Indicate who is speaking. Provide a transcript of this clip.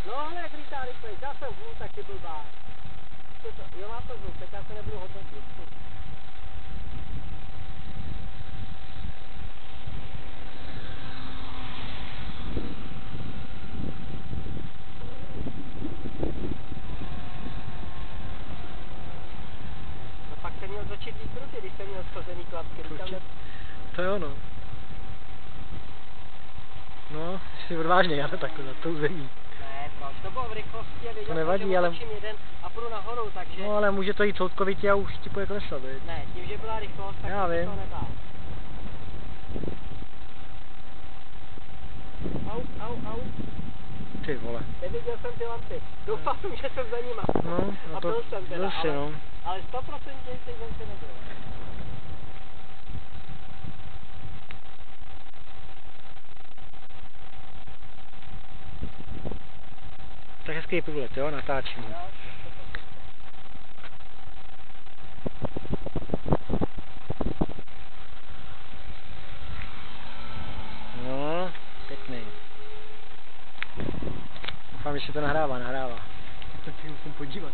Speaker 1: No hele, jak lítá rychlejš, já jsem vůl, tak je blbá. Jo, má to zvuk, tak já se nebudu hodnotit. No pak jsem měl točit víc ruty, když jsem měl schozený klapky.
Speaker 2: To je ono. No, jsi odvážný, ale takhle za tou zemí.
Speaker 1: Ne, proč? To bylo v rychlosti a věděl jsem, že otočím jeden a půjdu nahoru, takže...
Speaker 2: No ale může to jít soudkovitě a už ti půjde klesat, viď?
Speaker 1: Ne, tím, že byla rychlost, tak
Speaker 2: já
Speaker 1: jsem to nebál. Au.
Speaker 2: Ty vole.
Speaker 1: Neviděl jsem ty lampy. Doufal jsem, že jsem za nima.
Speaker 2: No,
Speaker 1: a
Speaker 2: to
Speaker 1: byl jsem teda,
Speaker 2: si, no.
Speaker 1: ale 100% jsem si nebyl.
Speaker 2: Tak hezký průlet, jo, natáčím. No, pěkný. Doufám, že se to nahrává. Tak musím podívat.